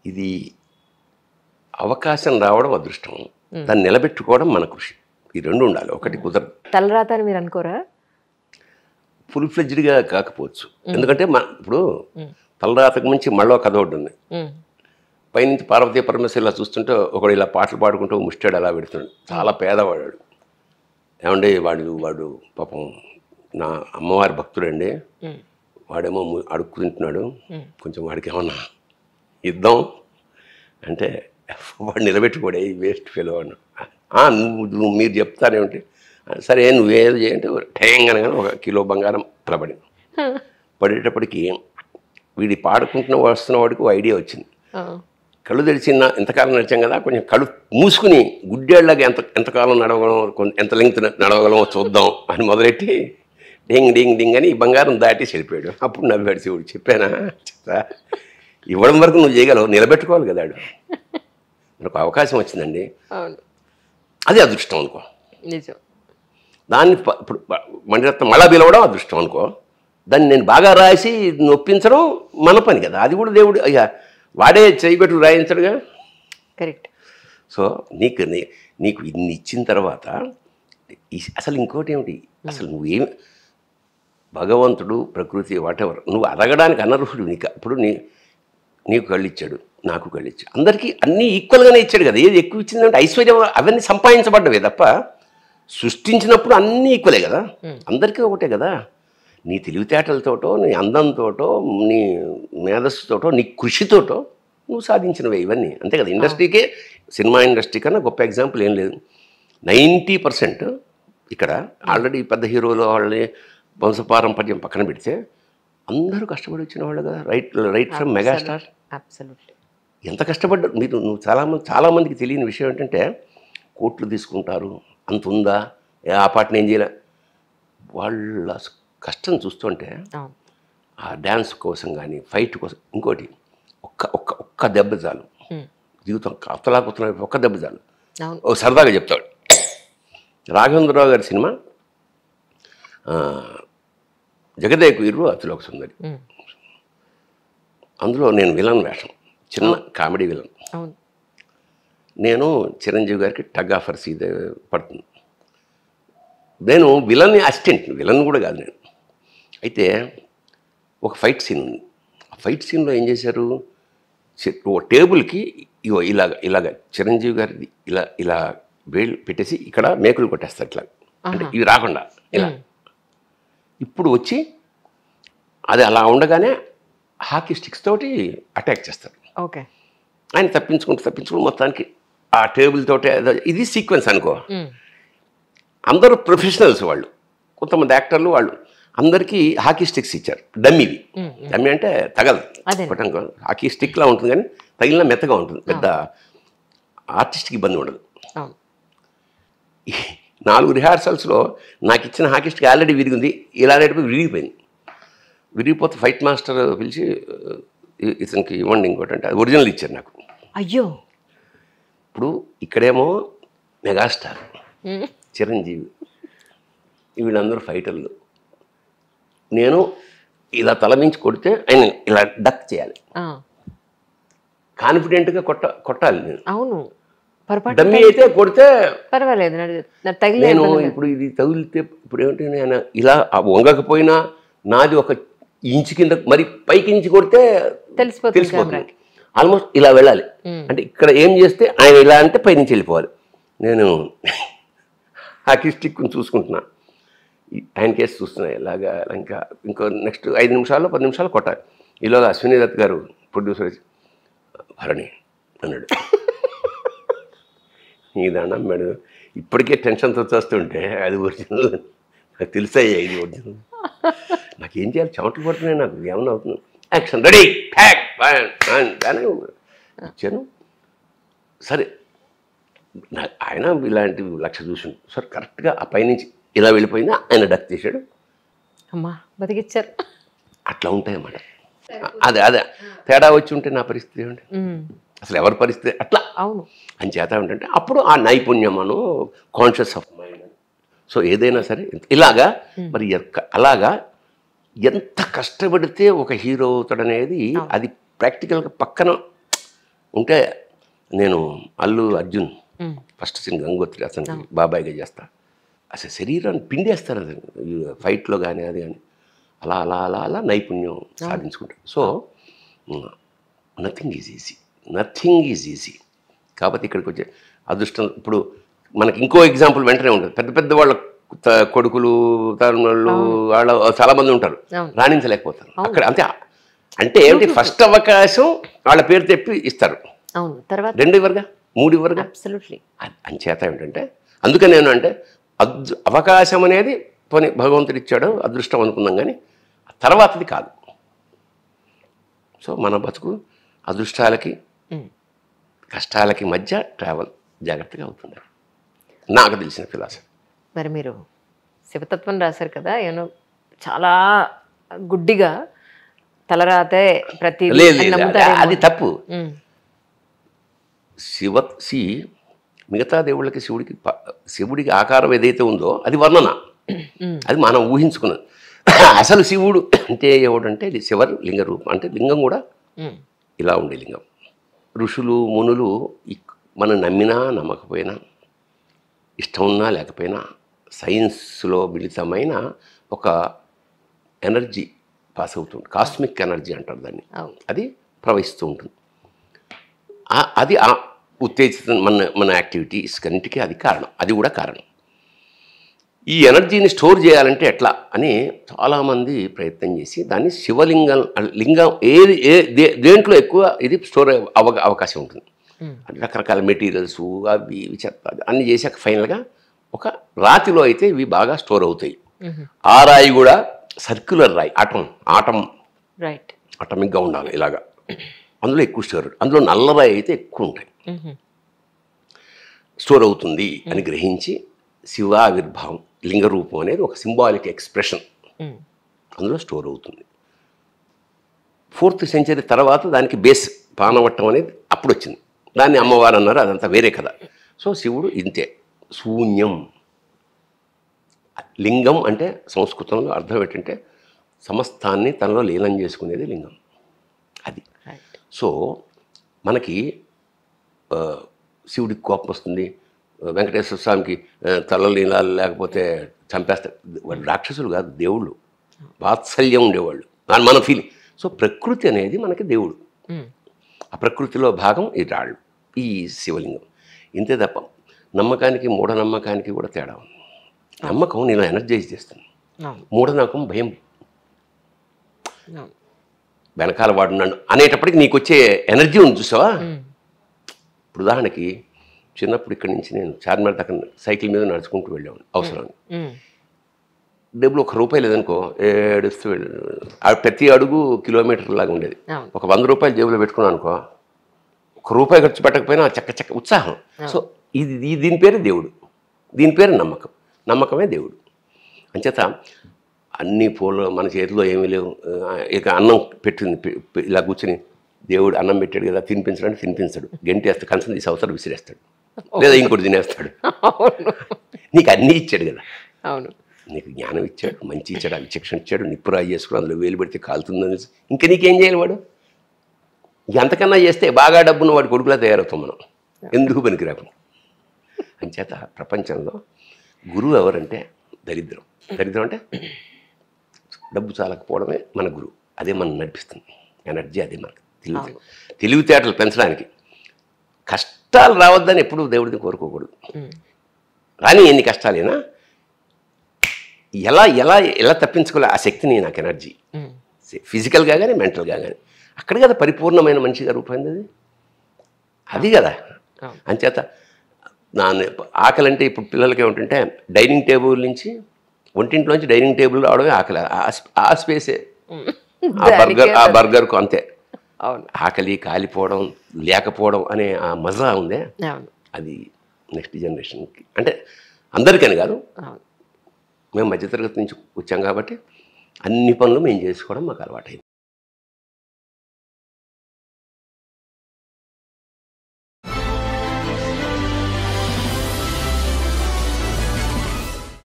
ఇది అవకాశం రావడం అదృష్టం, దాన్ని నిలబెట్టుకోవడం మన కృషి. ఈ రెండు ఉండాలి, ఒకటి కుదరదు. తలరాత అని మీరు అనుకోరా? ఫుల్ ఫ్లెడ్జ్డ్గా కాకపోవచ్చు, ఎందుకంటే ఇప్పుడు తలరాతకు మించి మళ్ళీ కథ ఒకటి ఉంది. పైనుంచి పార్వతీ పరమేశ్వరులా చూస్తుంటే ఒకడు ఇలా పాటలు పాడుకుంటూ ముష్టాడు అలా పెడుతున్నాడు, చాలా పేదవాడాడు. ఏమండి వాడు పాపం నా అమ్మవారి భక్తుడండి, వాడేమో అడుక్కు తింటున్నాడు, కొంచెం వాడికి ఏమన్నా ఇద్దాం అంటే వాడు నిలబెట్టుకోడే ఈ వేస్ట్ ఫెలో అన్నాడు. నువ్వు మీరు చెప్తానేమిటి, సరే నువ్వేదో చేయంటే టైంగా ఒక కిలో బంగారం అలా పడింది. పడేటప్పటికి వీడి పాడుకుంటున్న వస్తున్న వాడికి ఓ ఐడియా వచ్చింది. కళ్ళు తెరిచిన ఎంతకాలం నడిచాం కదా, కొంచెం కళ్ళు మూసుకుని గుడ్డేళ్ళగా ఎంతకాలం నడవగలం, ఎంత లెంగ్త్ నడవగలమో చూద్దాం అని మొదలెట్టి డింగ్ డింగ్ డింగ్ అని ఈ బంగారం దాటి వెళ్ళిపోయాడు. అప్పుడు నవ్వాడు శివుడు. చెప్పానా చెప్తా, ఇవ్వడం వరకు నువ్వు చేయగలవు, నిలబెట్టుకోవాలి కదా. మనకు అవకాశం వచ్చిందండి, అది అదృష్టం అనుకో. దాన్ని ఇప్పుడు మణిరత్నం మళ్ళా పిలవడం అదృష్టం అనుకో. దాన్ని నేను బాగా రాసి నొప్పించడం మన పని కదా, అది కూడా దేవుడు అయ్యా వాడే చేయబెట్టు రాయించడుగా. కరెక్ట్. సో నీకు ఇన్ని ఇచ్చిన తర్వాత అసలు ఇంకోటి ఏమిటి, అసలు నువ్వేమి భగవంతుడు ప్రకృతి వాటెవర్ నువ్వు అడగడానికి అనర్హుడు. ఇప్పుడు నీకు కళ్ళు ఇచ్చాడు, నాకు కళ్ళు ఇచ్చాడు, అందరికీ అన్నీ ఈక్వల్గానే ఇచ్చాడు కదా. ఏది ఎక్కువ ఇచ్చిందంటే ఐశ్వర్యం అవన్నీ సంపాదించబడ్డవే తప్ప సృష్టించినప్పుడు అన్నీ ఈక్వలే కదా, అందరికీ ఒకటే కదా. నీ తెలివితేటలతోటో, నీ అందంతోటో, నీ మేధస్సుతోటో, నీ కృషితోటో నువ్వు సాధించినవే ఇవన్నీ, అంతే కదా. ఇండస్ట్రీకే, సినిమా ఇండస్ట్రీ కన్నా గొప్ప ఎగ్జాంపుల్ ఏం లేదు. 90% ఇక్కడ ఆల్రెడీ పెద్ద హీరోలు వాళ్ళని వంశపారంపర్యం పక్కన పెడితే అందరూ కష్టపడి వచ్చిన వాళ్ళు కదా. Right from megastar. ఎంత కష్టపడ్డారు నువ్వు చాలామందికి తెలియని విషయం ఏంటంటే కోట్లు తీసుకుంటారు, అంత ఉందా, ఆ పాటను ఏం చేయలే, వాళ్ళ కష్టం చూస్తుంటే ఆ డ్యాన్స్ కోసం కానీ ఫైట్ కోసం. ఇంకోటి ఒక్క దెబ్బ చాలు, జీవితం అత్తలా ఒక్క దెబ్బ చాలు. ఓ సరదాగా చెప్తాడు, రాఘవేంద్రరావు గారి సినిమా జగదేక వీరుడు అతిలోక సుందరి, అందులో నేను విలన్ వేషం, చిన్న కామెడీ విలన్. నేను చిరంజీవి గారికి టగ్ ఆఫర్ సీదే పడుతుంది. నేను విలన్ అసిస్టెంట్, విలన్ కూడా కాదు నేను. అయితే ఒక ఫైట్ సీన్ ఉంది. ఆ ఫైట్ సీన్లో ఏం చేశారు, ఓ టేబుల్కి ఇలాగ చిరంజీవి గారిది ఇలా వేళ్ళు పెట్టేసి ఇక్కడ మేకులు కొట్టేస్తారు ఇట్లా, అంటే ఇవి రాకుండా ఇలా. ఇప్పుడు వచ్చి అది అలా ఉండగానే హాకీ స్టిక్స్ తోటి అటాక్ చేస్తారు. ఓకే. ఆయన తప్పించుకుంటూ మొత్తానికి ఆ టేబుల్ తోటే. ఇది సీక్వెన్స్ అనుకో. అందరూ ప్రొఫెషనల్స్ వాళ్ళు, కొంతమంది యాక్టర్లు వాళ్ళు, అందరికీ హాకీ స్టిక్స్ ఇచ్చారు. డమ్మీవి, డమ్మీ అంటే తగలదు, హాకీ స్టిక్లా ఉంటుంది కానీ తగిలిన మెత్తగా ఉంటుంది, పెద్ద ఆర్టిస్ట్కి ఇబ్బంది ఉండదు. 4 రిహార్సల్స్లో నాకు ఇచ్చిన హాకీ స్టిక్ ఆల్రెడీ విరిగింది, ఇలా విరిగిపోయింది. విరిగిపోతే ఫైట్ మాస్టర్ పిలిచి ఇతనికి ఇవ్వండి ఇంకోటి అంటే, అది ఒరిజినల్ ఇచ్చారు నాకు. అయ్యో. ఇప్పుడు ఇక్కడేమో మెగాస్టార్ చిరంజీవి, వీళ్ళందరూ ఫైటర్లు. నేను ఇలా తలమించి కొడితే ఆయన ఇలా డక్ చేయాలి, కాన్ఫిడెంట్గా కొట్టాలి నేను. అవును. డమ్మీ అయితే కొడితే పర్వాలేదు. నేను ఇప్పుడు ఇది తగిలితే ఇప్పుడు ఏమిటి, నేను ఇలా వంగకపోయినా నాది 1 ఇంచు కింద మరి పైకి ఇంచి కొడితే తెలిసిపోతుంది. ఆల్మోస్ట్ ఇలా వెళ్ళాలి. అంటే ఇక్కడ ఏం చేస్తే ఆయన ఇలా అంటే పైనుంచి వెళ్ళిపోవాలి. నేను హాకీ స్టిక్ చూసుకుంటున్నా, ఆయన కేసు చూస్తున్నా ఇలాగా. ఇంకో నెక్స్ట్ 5 నిమిషాల్లో 10 నిమిషాలు కొట్టాలి. ఈలోగా అశ్విని దత్ గారు ప్రొడ్యూసర్ భరణి అన్నాడు, నీ దండం మేడం, ఇప్పటికే టెన్షన్తో వచ్చేస్తుంటే అది ఒరిజినల్ నాకు తెలిసాయి, ఇది ఒరిజినల్. నాకేం చేయాలి, చెమటలు పడుతున్నాయి, నాకు ఏమన్నా అవుతుంది. యాక్షన్ రెడీ ప్యాక్ అని ఇచ్చాను. సరే ఆయన ఇలాంటి లక్ష చూసిండు. సరే కరెక్ట్గా ఆ పైనుంచి ఇలా వెళ్ళిపోయింది, ఆయన డక్ చేశాడు, అమ్మా బతికిచ్చారు. అట్లా ఉంటాయన్నమాట. అదే తేడా వచ్చి ఉంటే నా పరిస్థితి ఏమిటి, అసలు ఎవరి పరిస్థితి అట్లా. అవును. అని చేత ఏంటంటే అప్పుడు ఆ నైపుణ్యమను, కాన్షియస్ ఆఫ్ మైండ్. సో ఏదైనా సరే ఇలాగా మరి అలాగా ఎంత కష్టపడితే ఒక హీరో అవుతాడనేది అది ప్రాక్టికల్గా పక్కన ఉంటే నేను అల్లు అర్జున్ ఫస్ట్ సీన్ గంగోత్రి అతనికి బాబాయిగా చేస్తా. అసలు శరీరాన్ని పిండేస్తారు అది ఫైట్లో కానీ అది కానీ అలా అలా అలా అలా నైపుణ్యం సాధించుకుంటారు. సో నథింగ్ ఈజ్ ఈజీ కాబట్టి ఇక్కడికి వచ్చే అదృష్టం. ఇప్పుడు మనకి ఇంకో ఎగ్జాంపుల్ వెంటనే ఉంటుంది. పెద్ద పెద్ద వాళ్ళ కొడుకులు తరుణులు వాళ్ళ చాలామంది ఉంటారు, రాణించలేకపోతారు అక్కడ. అంతే అంటే ఏంటి, ఫస్ట్ అవకాశం వాళ్ళ పేరు తెప్పి ఇస్తారు, రెండు ఇవ్వరుగా, మూడు ఇవ్వరుగా. అంచేత ఏంటంటే అందుకని నేను అంటే అవకాశం అనేది పోనీ భగవంతుడు ఇచ్చాడు, అదృష్టం అనుకున్నాం, కానీ తర్వాతది కాదు. సో మన బతుకు అదృష్టాలకి కష్టాలకి మధ్య ట్రావెల్ జాగ్రత్తగా అవుతుంది, నాకు తెలిసిన ఫిలాసఫీ. మరి మీరు శివతత్వం రాశారు కదా, ఏమో చాలా గుడ్డిగా తలరాతే ప్రతి అది తప్పు. మిగతా దేవుళ్ళకి శివుడికి ఆకారం ఏదైతే ఉందో అది వర్ణన, అది మనం ఊహించుకున్నది. అసలు శివుడు అంటే ఎవడంటే ఇది శివర్ లింగ రూపం, అంటే లింగం కూడా ఇలా ఉండే లింగం. ఋషులు మునులు మనం నమ్మినా నమ్మకపోయినా, ఇష్టం ఉన్నా లేకపోయినా, సైన్స్లో మిళితమైన ఒక ఎనర్జీ పాస్ అవుతుంది, కాస్మిక్ ఎనర్జీ అంటారు దాన్ని. అది ప్రవహిస్తూ ఉంటుంది, అది ఉత్తేజిత మన యాక్టివిటీస్ కన్నిటికీ అది కారణం, అది కూడా కారణం. ఈ ఎనర్జీని స్టోర్ చేయాలంటే ఎట్లా అని చాలామంది ప్రయత్నం చేసి దాన్ని శివలింగం లింగం దేంట్లో ఎక్కువ ఇది స్టోర్ అవకాశం ఉంటుంది. రకరకాల మెటీరియల్స్ అవి ఇవి చెత్త అన్నీ చేశాక ఫైనల్గా ఒక రాతిలో అయితే ఇవి బాగా స్టోర్ అవుతాయి. ఆ రాయి కూడా సర్క్యులర్ రాయి, ఆటమిక్గా ఉండాలి ఇలాగా, అందులో ఎక్కువ స్టోర్. అందులో నల్ల రాయి అయితే ఎక్కువ ఉంటాయి, స్టోర్ అవుతుంది అని గ్రహించి శివావిర్భావం లింగ రూపం అనేది ఒక సింబాలిక్ ఎక్స్ప్రెషన్ అందులో స్టోర్ అవుతుంది. 4th సెంచరీ తర్వాత దానికి బేస్ పానవట్టం అనేది అప్పుడు వచ్చింది, దాన్ని అమ్మవారు అన్నారు, అదంతా వేరే కదా. సో శివుడు ఇంతే, శూన్యం. లింగం అంటే సంస్కృతంలో అర్థం ఏంటంటే సమస్తాన్ని తనలో లీనం చేసుకునేది లింగం, అది. సో మనకి శివుడికి కోపం వస్తుంది, వెంకటేశ్వర స్వామికి తలలీలాలు లేకపోతే చంపేస్తారు. వాళ్ళు రాక్షసులు కాదు, దేవుళ్ళు, వాత్సల్యం ఉండేవాళ్ళు, మన ఫీలింగ్. సో ప్రకృతి అనేది మనకి దేవుడు, ఆ ప్రకృతిలో భాగం ఈ రాళ్ళు, ఈ శివలింగం. ఇంతే తప్ప నమ్మకానికి మూఢనమ్మకానికి కూడా తేడా ఉంది. నమ్మకం నేను ఎనర్జైజ్ చేస్తాను, మూఢనమ్మకం భయం. వెనకాల వాడున్నాడు అనేటప్పటికి నీకు వచ్చే ఎనర్జీ ఉంది చూసావా. ఇప్పుడు ఉదాహరణకి చిన్నప్పుడు ఇక్కడి నుంచి నేను చార్మినార్ దాకా సైకిల్ మీద నడుచుకుంటూ వెళ్ళాను అవసరాన్ని. డబ్బులు ₹1 లేదనుకో ఏడుస్తూ వెళ్ళాను. ప్రతి అడుగు కిలోమీటర్ లాగా ఉండేది. ఒక ₹100 జేబులో పెట్టుకున్నాను అనుకో, ₹1 ఖర్చు పెట్టకపోయినా చక్క ఉత్సాహం. సో ఇది దీని పేరు దేవుడు, దీని పేరు నమ్మకం, నమ్మకమే దేవుడు. అంచేత అన్ని పూలు మన చేతిలో ఏమీ లేవు, ఇక అన్నం పెట్టింది ఇలా కూర్చుని దేవుడు అన్నం పెట్టాడు కదా తినిపించడానికి తినిపించాడు, గంటేస్తాడు, కంచం తీసి అవసరం విసిరేస్తాడు, లేదా ఇంకోటి తినేస్తాడు. నీకు అన్నీ ఇచ్చాడు కదా, నీకు జ్ఞానం ఇచ్చాడు, మంచి ఇచ్చాడు, విచక్షణ ఇచ్చాడు, నిప్పురాయి చేసుకుని అందులో వేలు పెడితే కాలుతుందని ఇంకా నీకేం చేయాలి వాడు. ఎంతకన్నా చేస్తే బాగా డబ్బున్న వాడి కొడుకులా తయారవుతాం మనం, ఎందుకు పనికిరాకు. అంచేత ప్రపంచంలో గురువు ఎవరంటే దరిద్రం. దరిద్రం అంటే డబ్బు చాలకపోవడమే మన గురువు, అదే మనం నడిపిస్తుంది ఎనర్జీ, అదే మనకు తెలివితేటలు పెంచడానికి. కష్టాలు రావద్దని ఎప్పుడు దేవుడిని కోరుకోకూడదు, కానీ ఎన్ని కష్టాలైనా ఎలా ఎలా ఎలా తప్పించుకోలే ఆ శక్తిని నాకు ఎనర్జీ, ఫిజికల్గా కానీ మెంటల్గా కానీ. అక్కడ కదా పరిపూర్ణమైన మనిషిగా రూపొంది అది కదా. అంచేత ఆకలి అంటే ఇప్పుడు పిల్లలకి ఏమిటంటే డైనింగ్ టేబుల్ నుంచి వంటింట్లోంచి డైనింగ్ టేబుల్ రావడమే ఆకలి, ఆ స్పేసే ఆ బర్గర్కు అంతే. ఆకలి కాలిపోవడం లేకపోవడం అనే ఆ మజా ఉందే, అది నెక్స్ట్ జనరేషన్కి, అంటే అందరికని కాదు, మేము మధ్యతరగతి నుంచి వచ్చాం కాబట్టి అన్ని పనులు మేము చేసుకోవడం మాకు అలవాటైంది.